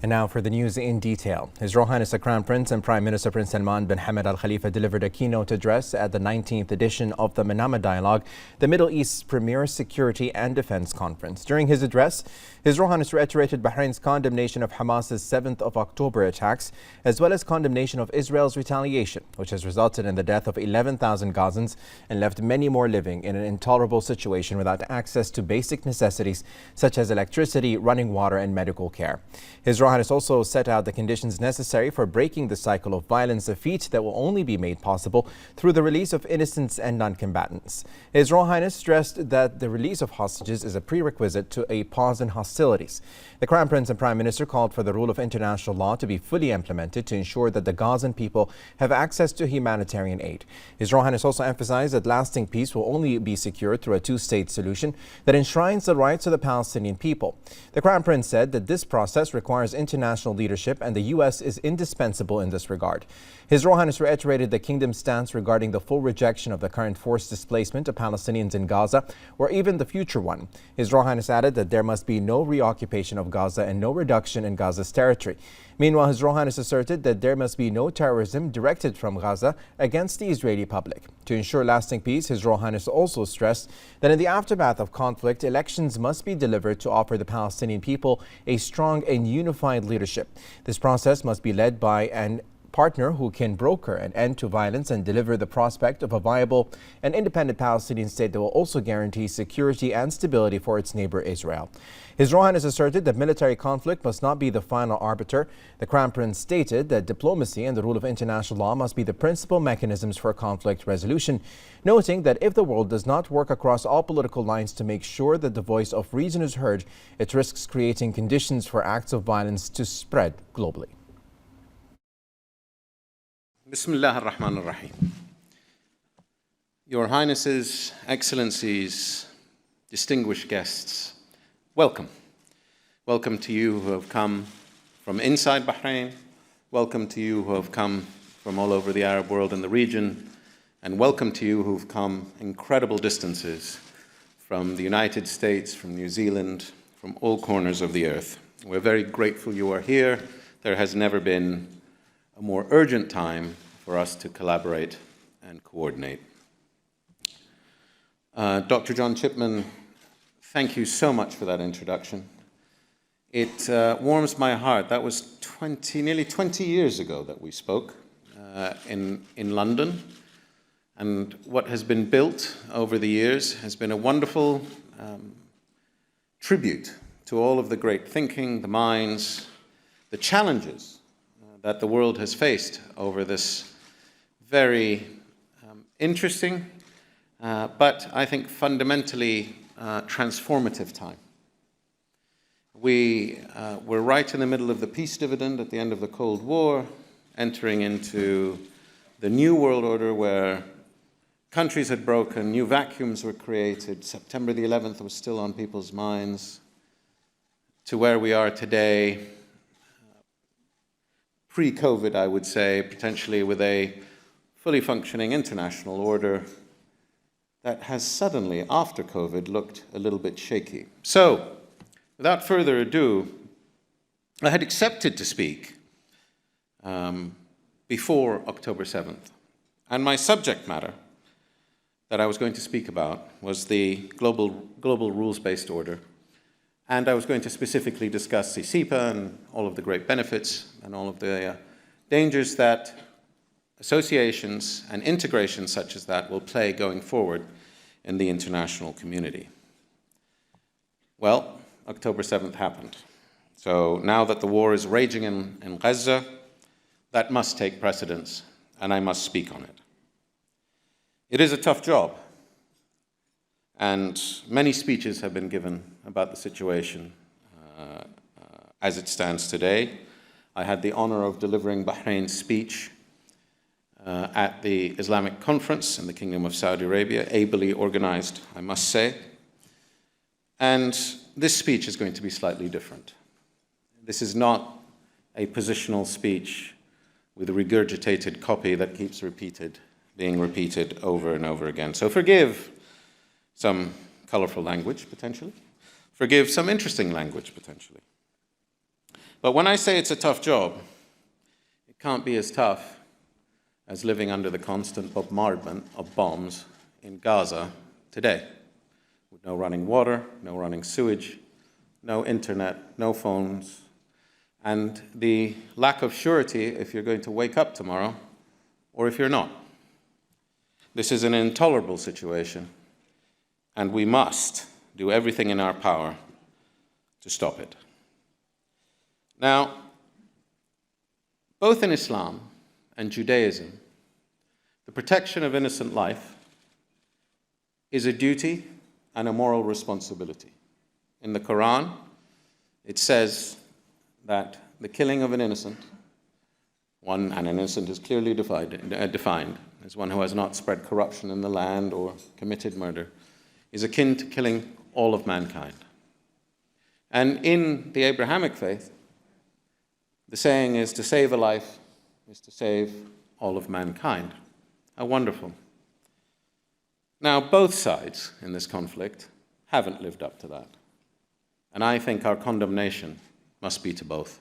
And now for the news in detail. His Royal Highness the Crown Prince and Prime Minister Prince Salman bin Hamad Al Khalifa delivered a keynote address at the 19th edition of the Manama Dialogue, the Middle East's premier security and defense conference. During his address, His Royal Highness reiterated Bahrain's condemnation of Hamas's 7th of October attacks, as well as condemnation of Israel's retaliation, which has resulted in the death of 11,000 Gazans and left many more living in an intolerable situation without access to basic necessities such as electricity, running water and medical care. His Royal Highness also set out the conditions necessary for breaking the cycle of violence, a feat that will only be made possible through the release of innocents and non-combatants. His Royal Highness stressed that the release of hostages is a prerequisite to a pause in hostilities. The Crown Prince and Prime Minister called for the rule of international law to be fully implemented to ensure that the Gazan people have access to humanitarian aid. His Royal Highness also emphasized that lasting peace will only be secured through a two-state solution that enshrines the rights of the Palestinian people. The Crown Prince said that this process requires international leadership and the U.S. is indispensable in this regard. His Royal Highness reiterated the kingdom's stance regarding the full rejection of the current forced displacement of Palestinians in Gaza, or even the future one. His Royal Highness added that there must be no reoccupation of Gaza and no reduction in Gaza's territory. Meanwhile, His Royal Highness asserted that there must be no terrorism directed from Gaza against the Israeli public. To ensure lasting peace, His Royal Highness also stressed that in the aftermath of conflict, elections must be delivered to offer the Palestinian people a strong and unified leadership. This process must be led by an partner who can broker an end to violence and deliver the prospect of a viable and independent Palestinian state that will also guarantee security and stability for its neighbor Israel. His Royal Highness asserted that military conflict must not be the final arbiter. The Crown Prince stated that diplomacy and the rule of international law must be the principal mechanisms for conflict resolution, noting that if the world does not work across all political lines to make sure that the voice of reason is heard, it risks creating conditions for acts of violence to spread globally. Bismillah ar-Rahman ar-Rahim. Your Highnesses, Excellencies, distinguished guests, welcome. Welcome to you who have come from inside Bahrain, welcome to you who have come from all over the Arab world and the region, and welcome to you who've come incredible distances from the United States, from New Zealand, from all corners of the earth. We're very grateful you are here. There has never been a more urgent time for us to collaborate and coordinate. Dr. John Chipman, thank you so much for that introduction. It warms my heart. That was nearly 20 years ago that we spoke in London. And what has been built over the years has been a wonderful tribute to all of the great thinking, the minds, the challenges that the world has faced over this very interesting, but I think fundamentally transformative time. We were right in the middle of the peace dividend at the end of the Cold War, entering into the new world order where countries had broken, new vacuums were created. September the 11th was still on people's minds, to where we are today, pre-COVID, I would say, potentially with a fully functioning international order that has suddenly, after COVID, looked a little bit shaky. So, without further ado, I had accepted to speak before October 7th. And my subject matter that I was going to speak about was the global rules-based order. And I was going to specifically discuss the CEPA and all of the great benefits and all of the dangers that associations and integrations such as that will play going forward in the international community. Well, October 7th happened. So now that the war is raging in Gaza, that must take precedence, and I must speak on it. It is a tough job. And many speeches have been given about the situation as it stands today. I had the honor of delivering Bahrain's speech at the Islamic Conference in the Kingdom of Saudi Arabia, ably organized, I must say. And this speech is going to be slightly different. This is not a positional speech with a regurgitated copy that keeps being repeated over and over again. So forgive some colorful language, potentially. Forgive some interesting language, potentially. But when I say it's a tough job, it can't be as tough as living under the constant bombardment of bombs in Gaza today, with no running water, no running sewage, no internet, no phones, and the lack of surety if you're going to wake up tomorrow or if you're not. This is an intolerable situation, and we must do everything in our power to stop it. Now, both in Islam and Judaism, the protection of innocent life is a duty and a moral responsibility. In the Quran, it says that the killing of an innocent, and an innocent is clearly defined as one who has not spread corruption in the land or committed murder, is akin to killing all of mankind. And in the Abrahamic faith, the saying is to save a life is to save all of mankind. How wonderful. Now, both sides in this conflict haven't lived up to that. And I think our condemnation must be to both.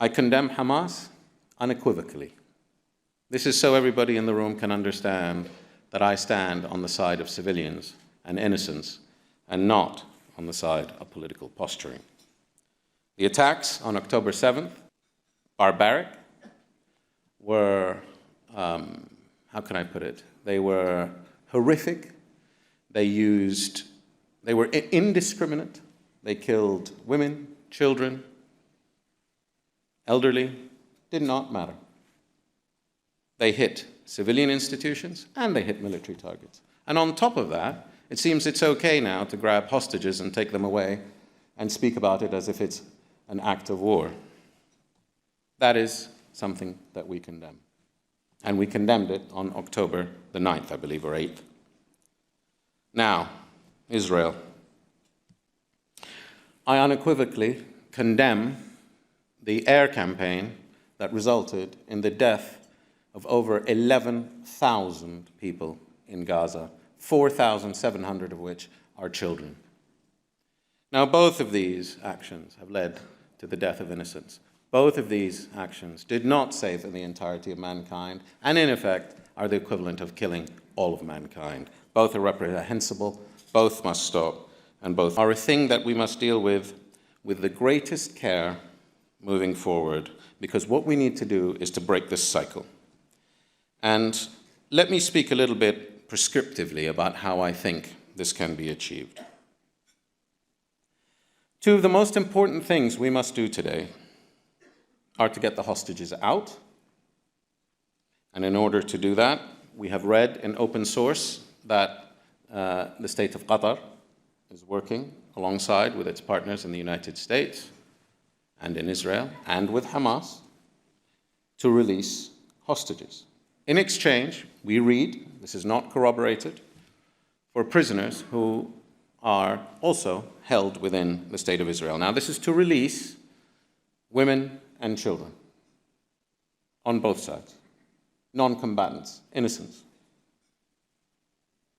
I condemn Hamas unequivocally. This is so everybody in the room can understand that I stand on the side of civilians and innocents and not on the side of political posturing. The attacks on October 7th, barbaric, were, how can I put it? They were horrific. They were indiscriminate. They killed women, children, elderly, did not matter. They hit civilian institutions and they hit military targets. And on top of that, it seems it's okay now to grab hostages and take them away and speak about it as if it's an act of war. That is something that we condemn. And we condemned it on October the 9th, I believe, or 8th. Now, Israel. I unequivocally condemn the air campaign that resulted in the death of over 11,000 people in Gaza, 4,700 of which are children. Now, both of these actions have led to the death of innocents. Both of these actions did not save the entirety of mankind, and in effect are the equivalent of killing all of mankind. Both are reprehensible, both must stop, and both are a thing that we must deal with the greatest care moving forward, because what we need to do is to break this cycle. And let me speak a little bit prescriptively about how I think this can be achieved. Two of the most important things we must do today are to get the hostages out. And in order to do that, we have read in open source that the state of Qatar is working alongside with its partners in the United States and in Israel and with Hamas to release hostages. In exchange, we read, this is not corroborated, for prisoners who are also held within the state of Israel. Now, this is to release women and children on both sides, non-combatants, innocents.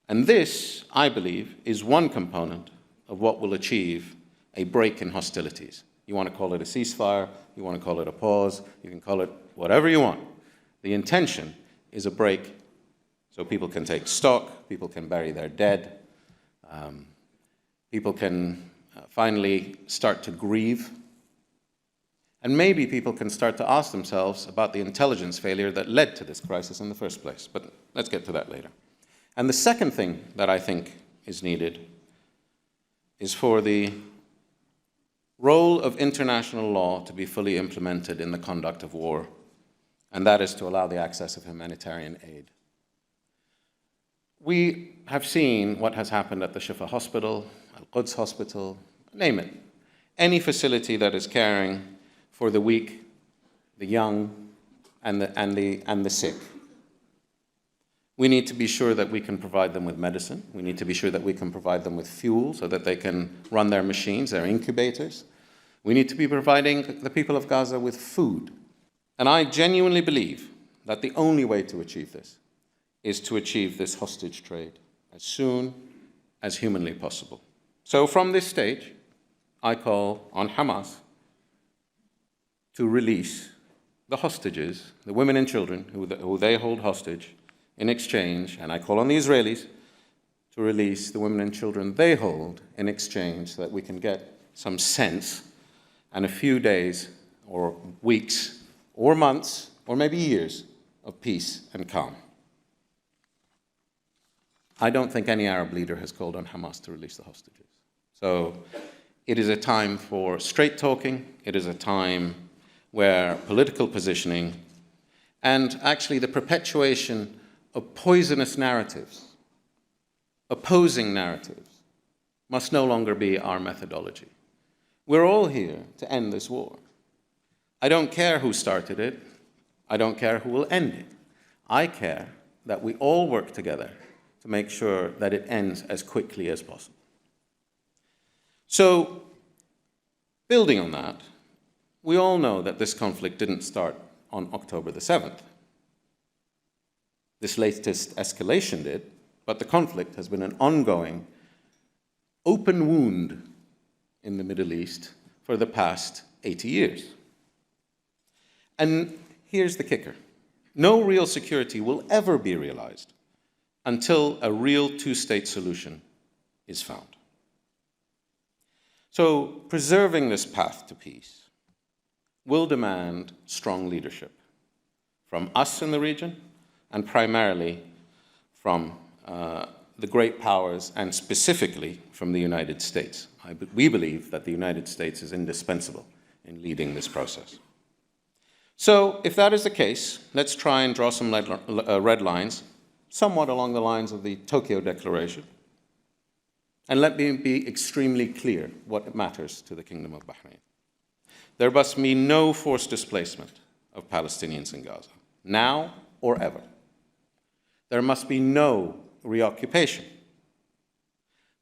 And this, I believe, is one component of what will achieve a break in hostilities. You want to call it a ceasefire, you want to call it a pause, you can call it whatever you want. The intention is a break so people can take stock, people can bury their dead, people can finally start to grieve, and maybe people can start to ask themselves about the intelligence failure that led to this crisis in the first place. But let's get to that later. And the second thing that I think is needed is for the role of international law to be fully implemented in the conduct of war, and that is to allow the access of humanitarian aid. We have seen what has happened at the Shifa Hospital, Al-Quds Hospital, name it. Any facility that is caring for the weak, the young, and the sick. We need to be sure that we can provide them with medicine. We need to be sure that we can provide them with fuel so that they can run their machines, their incubators. We need to be providing the people of Gaza with food. And I genuinely believe that the only way to achieve this is to achieve this hostage trade as soon as humanly possible. So from this stage, I call on Hamas to release the hostages, the women and children who they hold hostage, in exchange, and I call on the Israelis to release the women and children they hold in exchange so that we can get some sense and a few days or weeks or months or maybe years of peace and calm. I don't think any Arab leader has called on Hamas to release the hostages. So it is a time for straight talking. It is a time where political positioning and actually the perpetuation of poisonous narratives, opposing narratives, must no longer be our methodology. We're all here to end this war. I don't care who started it. I don't care who will end it. I care that we all work together to make sure that it ends as quickly as possible. So, building on that, we all know that this conflict didn't start on October the 7th. This latest escalation did, but the conflict has been an ongoing, open wound in the Middle East for the past 80 years. And here's the kicker. No real security will ever be realized until a real two-state solution is found. So preserving this path to peace will demand strong leadership from us in the region and primarily from the great powers and specifically from the United States. We believe that the United States is indispensable in leading this process. So if that is the case, let's try and draw some red lines, somewhat along the lines of the Tokyo Declaration. And let me be extremely clear what matters to the Kingdom of Bahrain. There must be no forced displacement of Palestinians in Gaza, now or ever. There must be no reoccupation.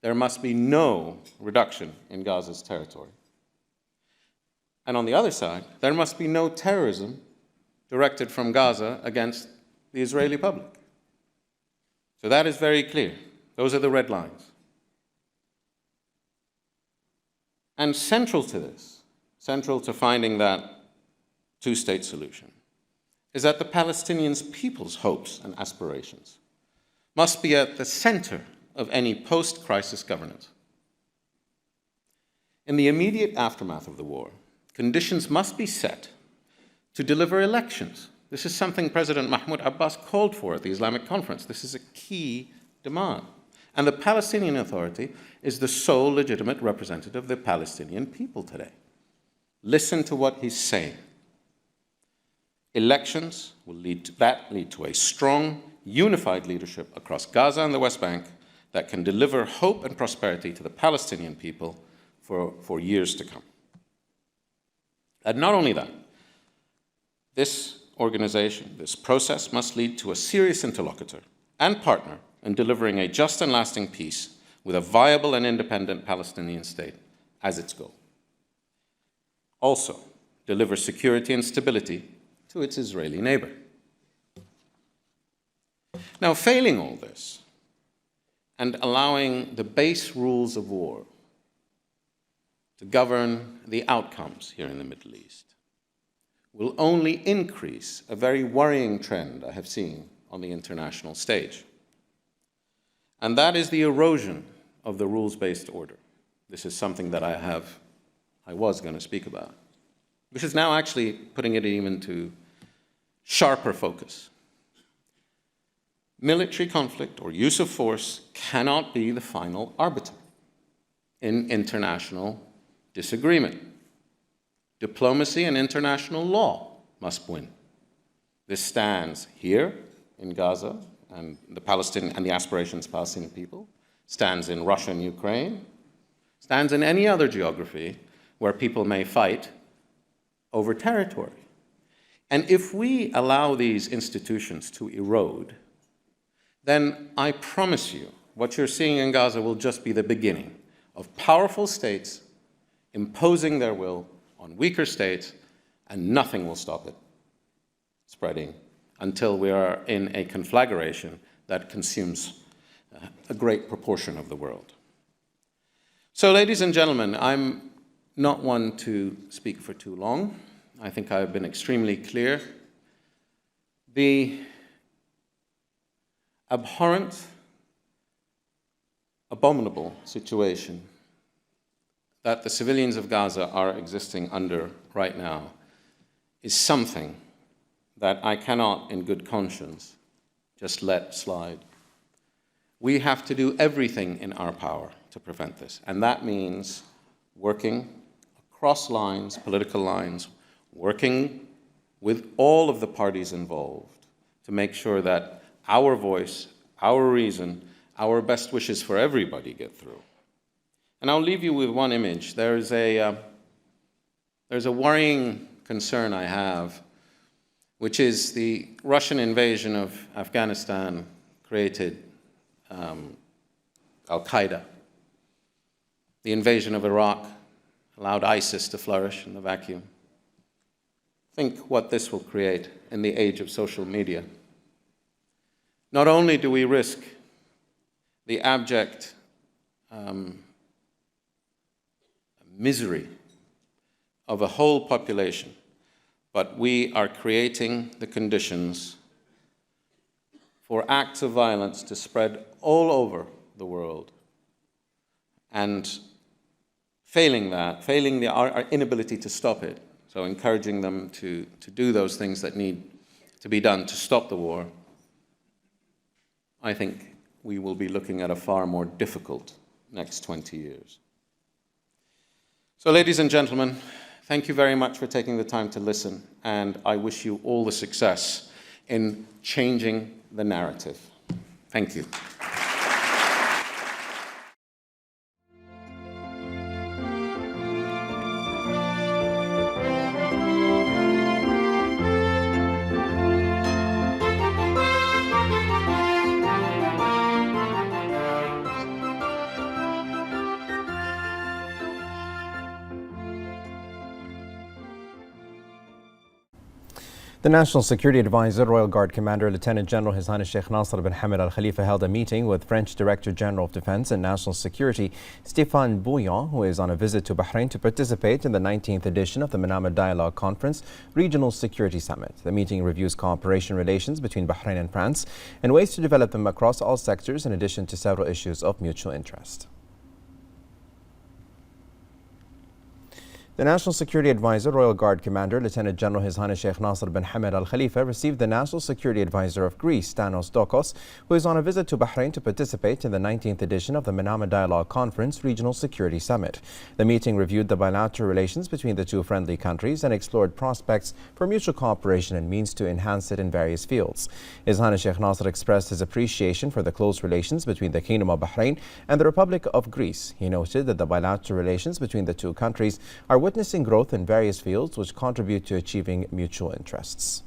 There must be no reduction in Gaza's territory. And on the other side, there must be no terrorism directed from Gaza against the Israeli public. So that is very clear. Those are the red lines. And central to this, central to finding that two-state solution, is that the Palestinian people's hopes and aspirations must be at the center of any post-crisis governance. In the immediate aftermath of the war, conditions must be set to deliver elections. This is something President Mahmoud Abbas called for at the Islamic Conference. This is a key demand. And the Palestinian Authority is the sole legitimate representative of the Palestinian people today. Listen to what he's saying. Elections will lead to a strong, unified leadership across Gaza and the West Bank that can deliver hope and prosperity to the Palestinian people for years to come. And not only that, this organization, this process must lead to a serious interlocutor and partner in delivering a just and lasting peace with a viable and independent Palestinian state as its goal. Also, deliver security and stability to its Israeli neighbor. Now, failing all this and allowing the base rules of war to govern the outcomes here in the Middle East will only increase a very worrying trend I have seen on the international stage. And that is the erosion of the rules-based order. This is something that I was going to speak about, which is now actually putting it even to sharper focus. Military conflict or use of force cannot be the final arbiter in international disagreement. Diplomacy and international law must win. This stands here in Gaza and the aspirations of the Palestinian people, stands in Russia and Ukraine, stands in any other geography where people may fight over territory. And if we allow these institutions to erode, then I promise you, what you're seeing in Gaza will just be the beginning of powerful states imposing their will on weaker states, and nothing will stop it spreading until we are in a conflagration that consumes a great proportion of the world. So, ladies and gentlemen, I'm not one to speak for too long. I think I have been extremely clear. The abhorrent, abominable situation that the civilians of Gaza are existing under right now is something that I cannot, in good conscience, just let slide. We have to do everything in our power to prevent this, and that means working across lines, political lines, working with all of the parties involved to make sure that our voice, our reason, our best wishes for everybody get through. And I'll leave you with one image. There's a worrying concern I have, which is the Russian invasion of Afghanistan created Al-Qaeda. The invasion of Iraq allowed ISIS to flourish in the vacuum. Think what this will create in the age of social media. Not only do we risk the abject misery of a whole population, but we are creating the conditions for acts of violence to spread all over the world. And failing our inability to stop it, so encouraging them to do those things that need to be done to stop the war, I think we will be looking at a far more difficult next 20 years. So, ladies and gentlemen, thank you very much for taking the time to listen, and I wish you all the success in changing the narrative. Thank you. The National Security Advisor, Royal Guard Commander, Lieutenant General His Highness Sheikh Nasser bin Hamad Al Khalifa held a meeting with French Director General of Defense and National Security, Stéphane Bouillon, who is on a visit to Bahrain to participate in the 19th edition of the Manama Dialogue Conference Regional Security Summit. The meeting reviews cooperation relations between Bahrain and France and ways to develop them across all sectors, in addition to several issues of mutual interest. The National Security Advisor, Royal Guard Commander, Lieutenant General His Highness Sheikh Nasser bin Hamad Al Khalifa received the National Security Advisor of Greece, Stanos Dokos, who is on a visit to Bahrain to participate in the 19th edition of the Manama Dialogue Conference Regional Security Summit. The meeting reviewed the bilateral relations between the two friendly countries and explored prospects for mutual cooperation and means to enhance it in various fields. His Highness Sheikh Nasser expressed his appreciation for the close relations between the Kingdom of Bahrain and the Republic of Greece. He noted that the bilateral relations between the two countries are witnessing growth in various fields which contribute to achieving mutual interests.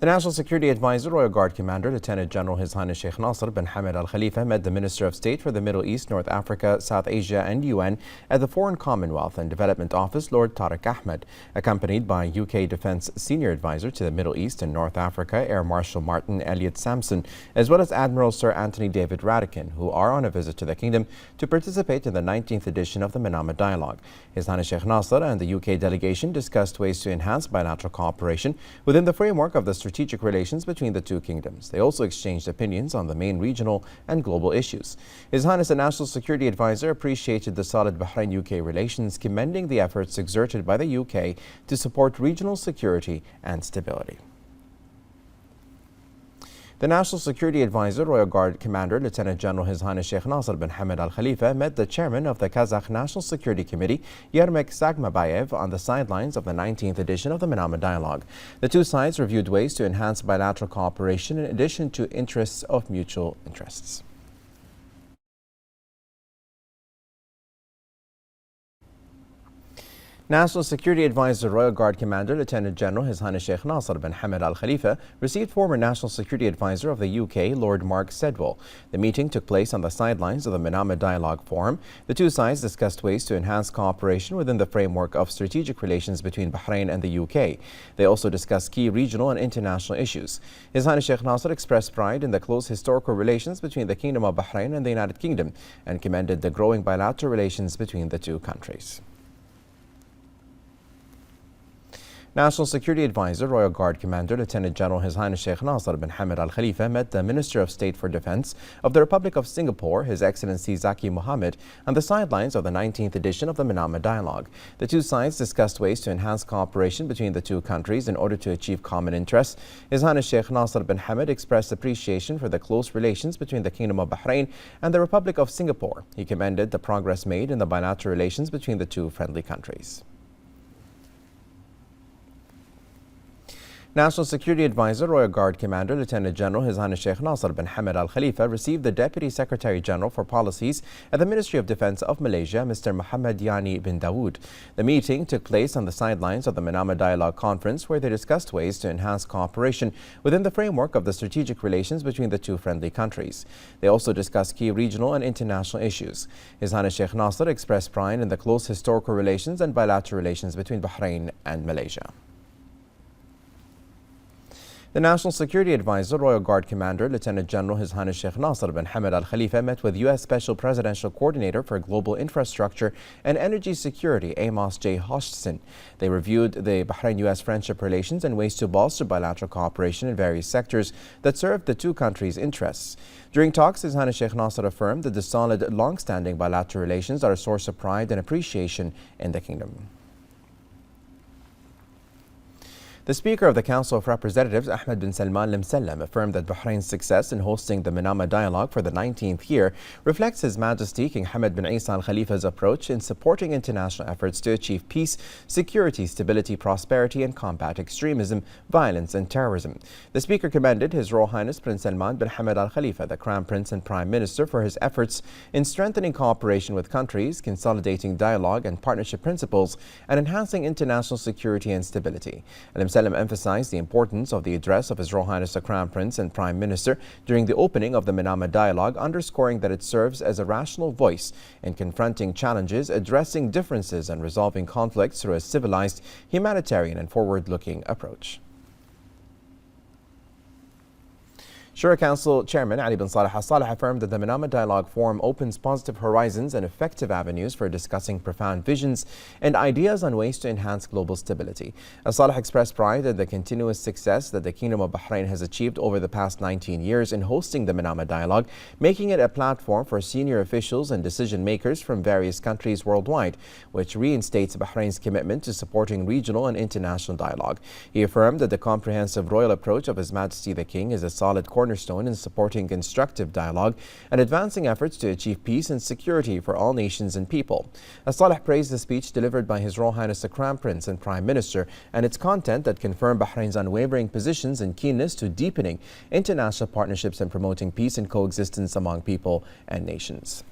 The National Security Advisor, Royal Guard Commander, Lieutenant General His Highness Sheikh Nasser bin Hamad Al Khalifa met the Minister of State for the Middle East, North Africa, South Asia and UN at the Foreign Commonwealth and Development Office, Lord Tariq Ahmed, accompanied by UK Defence Senior Advisor to the Middle East and North Africa, Air Marshal Martin Elliott Sampson, as well as Admiral Sir Anthony David Radican, who are on a visit to the Kingdom to participate in the 19th edition of the Manama Dialogue. His Highness Sheikh Nasser and the UK delegation discussed ways to enhance bilateral cooperation within the framework of the strategic relations between the two kingdoms. They also exchanged opinions on the main regional and global issues. His Highness the National Security Advisor appreciated the solid Bahrain-UK relations, commending the efforts exerted by the UK to support regional security and stability. The National Security Advisor, Royal Guard Commander, Lieutenant General His Highness Sheikh Nasser bin Hamad Al Khalifa met the Chairman of the Kazakh National Security Committee, Yermak Sagmabayev, on the sidelines of the 19th edition of the Manama Dialogue. The two sides reviewed ways to enhance bilateral cooperation in addition to interests of mutual interests. National Security Advisor, Royal Guard Commander, Lieutenant General His Highness Sheikh Nasser bin Hamad Al Khalifa received former National Security Advisor of the UK, Lord Mark Sedwell. The meeting took place on the sidelines of the Manama Dialogue Forum. The two sides discussed ways to enhance cooperation within the framework of strategic relations between Bahrain and the UK. They also discussed key regional and international issues. His Highness Sheikh Nasser expressed pride in the close historical relations between the Kingdom of Bahrain and the United Kingdom and commended the growing bilateral relations between the two countries. National Security Advisor, Royal Guard Commander, Lieutenant General His Highness Sheikh Nasser bin Hamad Al Khalifa met the Minister of State for Defense of the Republic of Singapore, His Excellency Zaki Mohammed, on the sidelines of the 19th edition of the Manama Dialogue. The two sides discussed ways to enhance cooperation between the two countries in order to achieve common interests. His Highness Sheikh Nasser bin Hamad expressed appreciation for the close relations between the Kingdom of Bahrain and the Republic of Singapore. He commended the progress made in the bilateral relations between the two friendly countries. National Security Advisor, Royal Guard Commander, Lieutenant General His Highness Sheikh Nasser bin Hamad Al Khalifa received the Deputy Secretary General for Policies at the Ministry of Defense of Malaysia, Mr. Muhammad Yani bin Dawood. The meeting took place on the sidelines of the Manama Dialogue Conference, where they discussed ways to enhance cooperation within the framework of the strategic relations between the two friendly countries. They also discussed key regional and international issues. His Highness Sheikh Nasser expressed pride in the close historical relations and bilateral relations between Bahrain and Malaysia. The National Security Advisor, Royal Guard Commander, Lieutenant General His Highness Sheikh Nasser bin Hamad Al Khalifa met with U.S. Special Presidential Coordinator for Global Infrastructure and Energy Security, Amos J. Hodgson. They reviewed the Bahrain-U.S. friendship relations and ways to bolster bilateral cooperation in various sectors that serve the two countries' interests. During talks, His Highness Sheikh Nasser affirmed that the solid, long-standing bilateral relations are a source of pride and appreciation in the kingdom. The Speaker of the Council of Representatives, Ahmed bin Salman Al Msallam, affirmed that Bahrain's success in hosting the Manama Dialogue for the 19th year reflects His Majesty King Hamad bin Isa Al Khalifa's approach in supporting international efforts to achieve peace, security, stability, prosperity, and combat extremism, violence, and terrorism. The Speaker commended His Royal Highness Prince Salman bin Hamad Al Khalifa, the Crown Prince and Prime Minister, for his efforts in strengthening cooperation with countries, consolidating dialogue and partnership principles, and enhancing international security and stability. Al-Msallam emphasized the importance of the address of His Royal Highness the Crown Prince and Prime Minister during the opening of the Manama Dialogue, underscoring that it serves as a rational voice in confronting challenges, addressing differences, and resolving conflicts through a civilized, humanitarian, and forward-looking approach. Shura Council Chairman Ali bin Saleh Al Saleh affirmed that the Manama Dialogue Forum opens positive horizons and effective avenues for discussing profound visions and ideas on ways to enhance global stability. Al Saleh expressed pride in the continuous success that the Kingdom of Bahrain has achieved over the past 19 years in hosting the Manama Dialogue, making it a platform for senior officials and decision makers from various countries worldwide, which reinstates Bahrain's commitment to supporting regional and international dialogue. He affirmed that the comprehensive royal approach of His Majesty the King is a solid cornerstone in supporting constructive dialogue and advancing efforts to achieve peace and security for all nations and people. As-Saleh praised the speech delivered by His Royal Highness the Crown Prince and Prime Minister and its content that confirmed Bahrain's unwavering positions and keenness to deepening international partnerships and promoting peace and coexistence among people and nations.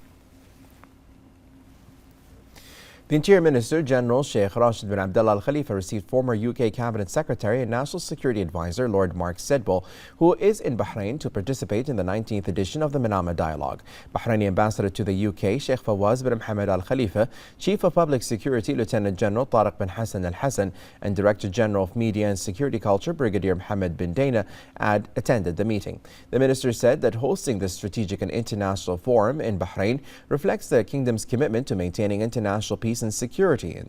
The Interior Minister General Sheikh Rashid bin Abdullah Al Khalifa received former UK Cabinet Secretary and National Security Advisor Lord Mark Sedball, who is in Bahrain to participate in the 19th edition of the Manama Dialogue. Bahraini Ambassador to the UK Sheikh Fawaz bin Mohammed Al Khalifa, Chief of Public Security Lieutenant General Tariq bin Hassan Al Hassan, and Director General of Media and Security Culture Brigadier Mohammed bin Dana attended the meeting. The minister said that hosting this strategic and international forum in Bahrain reflects the kingdom's commitment to maintaining international peace and security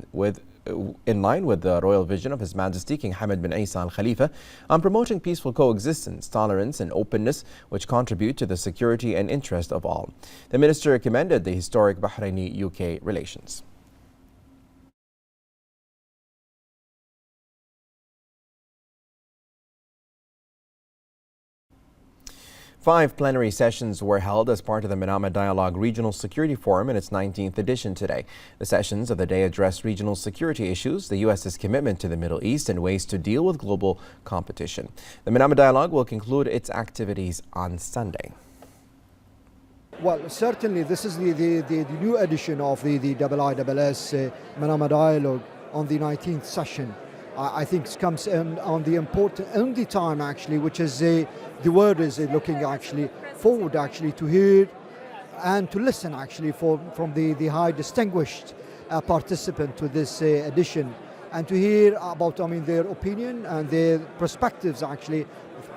in line with the royal vision of His Majesty King Hamad bin Isa Al Khalifa on promoting peaceful coexistence, tolerance, and openness, which contribute to the security and interest of all. The minister commended the historic Bahraini-UK relations. 5 plenary sessions were held as part of the Manama Dialogue Regional Security Forum in its 19th edition today. The sessions of the day addressed regional security issues, the U.S.'s commitment to the Middle East, and ways to deal with global competition. The Manama Dialogue will conclude its activities on Sunday. Well, certainly this is the new edition of the IISS Manama Dialogue on the 19th session. I think it comes in on the important only time actually, which is the world is looking actually forward actually to hear and to listen actually from the high distinguished participant to this edition, and to hear about their opinion and their perspectives actually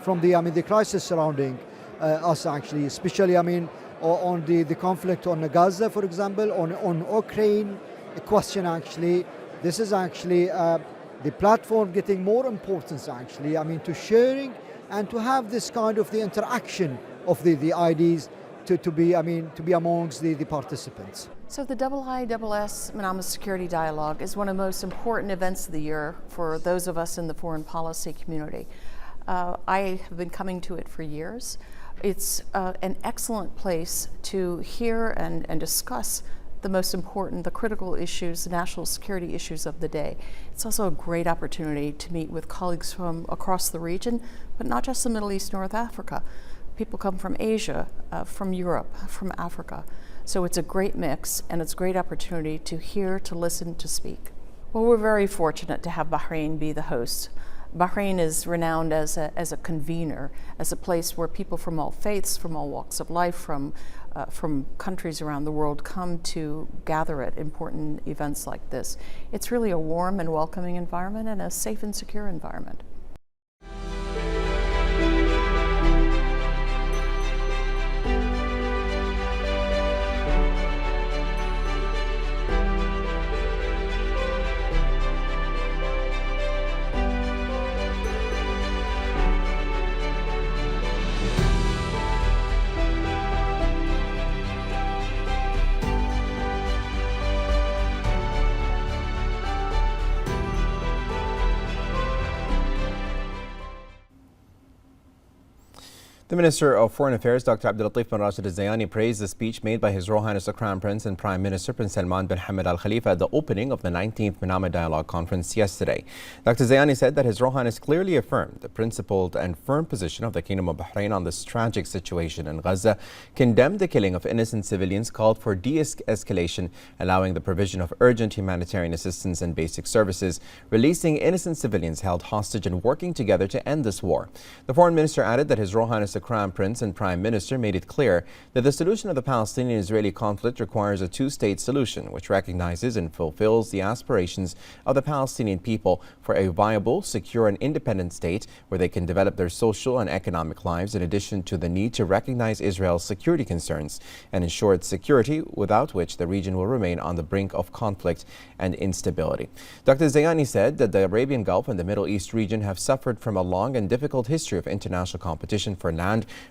from the crisis surrounding us actually, especially on the conflict on Gaza, for example, on Ukraine question actually. This is actually the platform getting more importance actually, to sharing and to have this kind of the interaction of the IDs to be amongst the participants. So the IISS Manama Security Dialogue is one of the most important events of the year for those of us in the foreign policy community. I have been coming to it for years. It's an excellent place to hear and discuss the most important, the critical issues, the national security issues of the day. It's also a great opportunity to meet with colleagues from across the region, but not just the Middle East, North Africa. People come from Asia, from Europe, from Africa. So it's a great mix, and it's a great opportunity to hear, to listen, to speak. Well, we're very fortunate to have Bahrain be the host. Bahrain is renowned as a convener, as a place where people from all faiths, from all walks of life, from countries around the world come to gather at important events like this. It's really a warm and welcoming environment and a safe and secure environment. The Minister of Foreign Affairs, Dr. Abdulatif bin Rashid Al-Zayani, praised the speech made by His Royal Highness the Crown Prince and Prime Minister Prince Salman bin Hamad Al Khalifa at the opening of the 19th Manama Dialogue Conference yesterday. Dr. Zayani said that His Royal Highness clearly affirmed the principled and firm position of the Kingdom of Bahrain on this tragic situation in Gaza, condemned the killing of innocent civilians, called for de-escalation, allowing the provision of urgent humanitarian assistance and basic services, releasing innocent civilians held hostage, and working together to end this war. The Foreign Minister added that His Royal Highness the Crown Prince and Prime Minister made it clear that the solution of the Palestinian-Israeli conflict requires a two-state solution, which recognizes and fulfills the aspirations of the Palestinian people for a viable, secure and independent state where they can develop their social and economic lives, in addition to the need to recognize Israel's security concerns and ensure its security, without which the region will remain on the brink of conflict and instability. Dr. Zayani said that the Arabian Gulf and the Middle East region have suffered from a long and difficult history of international competition for land,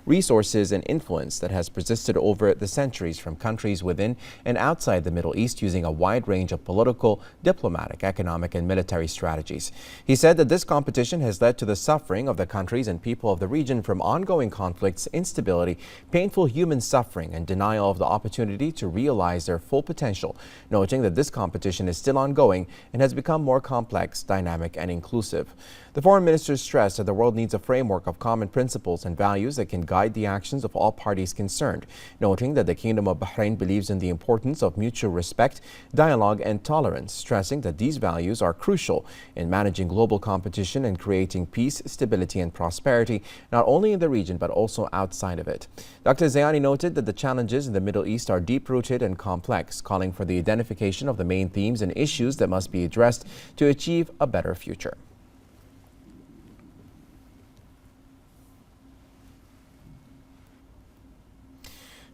resources and influence that has persisted over the centuries from countries within and outside the Middle East, using a wide range of political, diplomatic, economic and military strategies. He said that this competition has led to the suffering of the countries and people of the region from ongoing conflicts, instability, painful human suffering and denial of the opportunity to realize their full potential, noting that this competition is still ongoing and has become more complex, dynamic and inclusive. The Foreign Minister stressed that the world needs a framework of common principles and values that can guide the actions of all parties concerned, noting that the Kingdom of Bahrain believes in the importance of mutual respect, dialogue and tolerance, stressing that these values are crucial in managing global competition and creating peace, stability and prosperity, not only in the region but also outside of it. Dr. Zayani noted that the challenges in the Middle East are deep-rooted and complex, calling for the identification of the main themes and issues that must be addressed to achieve a better future.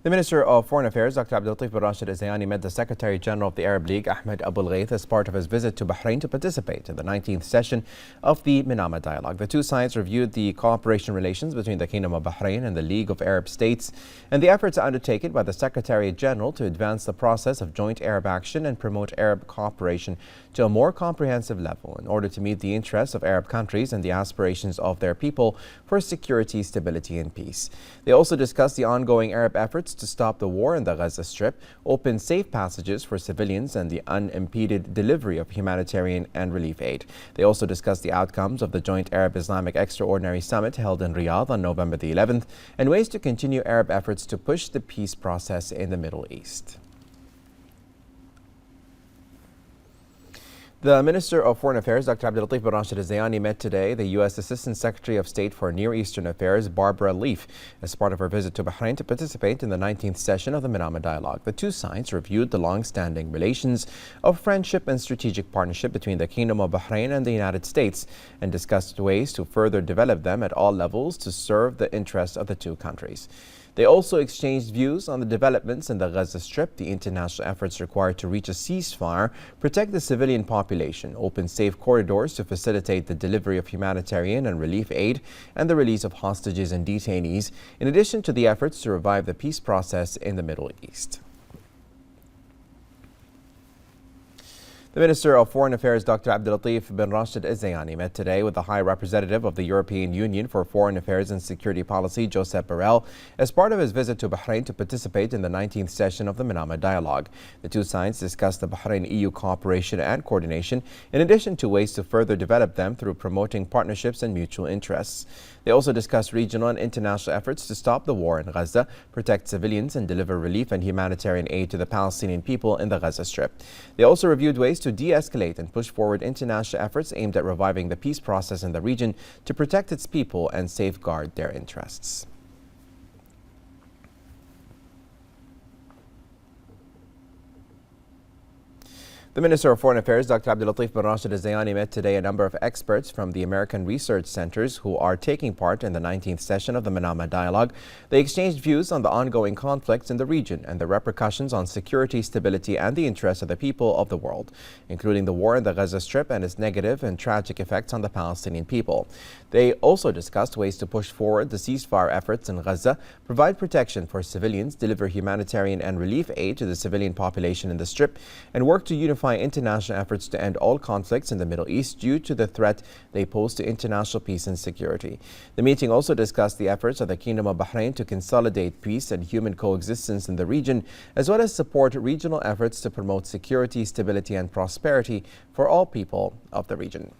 The Minister of Foreign Affairs, Dr. Abdulatif bin Rashid Al-Zayani, met the Secretary General of the Arab League, Ahmed Abul Ghaith, as part of his visit to Bahrain to participate in the 19th session of the Manama Dialogue. The two sides reviewed the cooperation relations between the Kingdom of Bahrain and the League of Arab States and the efforts undertaken by the Secretary General to advance the process of joint Arab action and promote Arab cooperation to a more comprehensive level in order to meet the interests of Arab countries and the aspirations of their people for security, stability and peace. They also discussed the ongoing Arab efforts to stop the war in the Gaza Strip, open safe passages for civilians and the unimpeded delivery of humanitarian and relief aid. They also discussed the outcomes of the joint Arab-Islamic Extraordinary Summit held in Riyadh on November the 11th and ways to continue Arab efforts to push the peace process in the Middle East. The Minister of Foreign Affairs, Dr. Abdulatif bin Rashid Al-Zayani, met today the U.S. Assistant Secretary of State for Near Eastern Affairs, Barbara Leaf, as part of her visit to Bahrain to participate in the 19th session of the Manama Dialogue. The two sides reviewed the long-standing relations of friendship and strategic partnership between the Kingdom of Bahrain and the United States and discussed ways to further develop them at all levels to serve the interests of the two countries. They also exchanged views on the developments in the Gaza Strip, the international efforts required to reach a ceasefire, protect the civilian population, population, open safe corridors to facilitate the delivery of humanitarian and relief aid and the release of hostages and detainees, in addition to the efforts to revive the peace process in the Middle East. The Minister of Foreign Affairs, Dr. Abdulatif bin Rashid Al Zayani, met today with the High Representative of the European Union for Foreign Affairs and Security Policy, Josep Borrell, as part of his visit to Bahrain to participate in the 19th session of the Manama Dialogue. The two sides discussed the Bahrain-EU cooperation and coordination, in addition to ways to further develop them through promoting partnerships and mutual interests. They also discussed regional and international efforts to stop the war in Gaza, protect civilians, and deliver relief and humanitarian aid to the Palestinian people in the Gaza Strip. They also reviewed ways to de-escalate and push forward international efforts aimed at reviving the peace process in the region to protect its people and safeguard their interests. The Minister of Foreign Affairs, Dr. Abdulatif bin Rashid Al Zayani, met today a number of experts from the American research centers who are taking part in the 19th session of the Manama Dialogue. They exchanged views on the ongoing conflicts in the region and the repercussions on security, stability, and the interests of the people of the world, including the war in the Gaza Strip and its negative and tragic effects on the Palestinian people. They also discussed ways to push forward the ceasefire efforts in Gaza, provide protection for civilians, deliver humanitarian and relief aid to the civilian population in the Strip, and work to unify international efforts to end all conflicts in the Middle East due to the threat they pose to international peace and security. The meeting also discussed the efforts of the Kingdom of Bahrain to consolidate peace and human coexistence in the region, as well as support regional efforts to promote security, stability, and prosperity for all people of the region.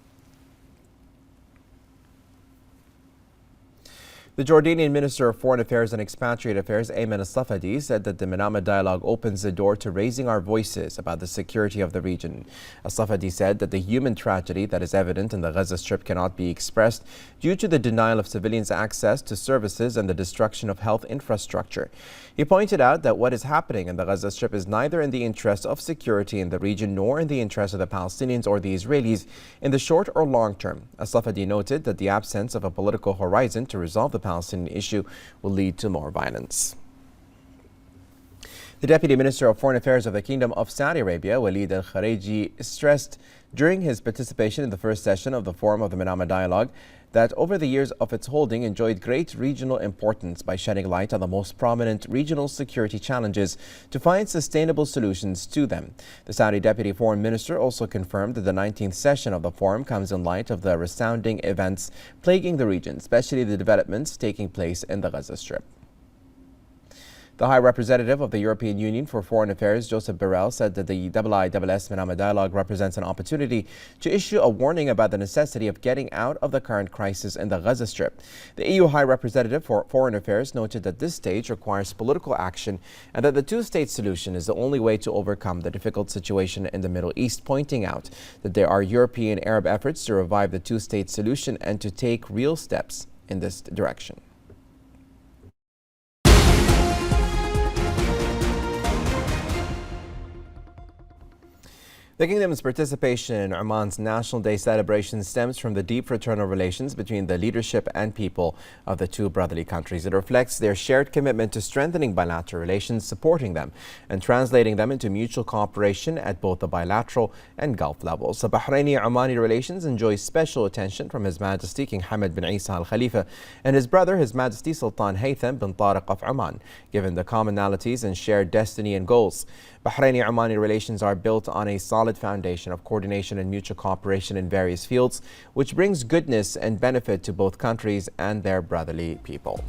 The Jordanian Minister of Foreign Affairs and Expatriate Affairs, Ayman Al-Safadi, said that the Manama Dialogue opens the door to raising our voices about the security of the region. Al-Safadi said that the human tragedy that is evident in the Gaza Strip cannot be expressed due to the denial of civilians' access to services and the destruction of health infrastructure. He pointed out that what is happening in the Gaza Strip is neither in the interest of security in the region nor in the interest of the Palestinians or the Israelis in the short or long term. Al-Safadi noted that the absence of a political horizon to resolve the Palestinian issue will lead to more violence. The Deputy Minister of Foreign Affairs of the Kingdom of Saudi Arabia, Walid Al-Khareji, stressed during his participation in the first session of the Forum of the Manama Dialogue that over the years of its holding enjoyed great regional importance by shedding light on the most prominent regional security challenges to find sustainable solutions to them. The Saudi Deputy Foreign Minister also confirmed that the 19th session of the forum comes in light of the resounding events plaguing the region, especially the developments taking place in the Gaza Strip. The High Representative of the European Union for Foreign Affairs, Josep Borrell, said that the IISS Manama Dialogue represents an opportunity to issue a warning about the necessity of getting out of the current crisis in the Gaza Strip. The EU High Representative for Foreign Affairs noted that this stage requires political action and that the two-state solution is the only way to overcome the difficult situation in the Middle East, pointing out that there are European Arab efforts to revive the two-state solution and to take real steps in this direction. The Kingdom's participation in Oman's National Day celebration stems from the deep fraternal relations between the leadership and people of the two brotherly countries. It reflects their shared commitment to strengthening bilateral relations, supporting them, and translating them into mutual cooperation at both the bilateral and Gulf levels. The Bahraini-Omani relations enjoy special attention from His Majesty King Hamad bin Isa Al Khalifa and his brother, His Majesty Sultan Haytham bin Tariq of Oman, given the commonalities and shared destiny and goals. Bahraini-Omani relations are built on a solid foundation of coordination and mutual cooperation in various fields, which brings goodness and benefit to both countries and their brotherly people.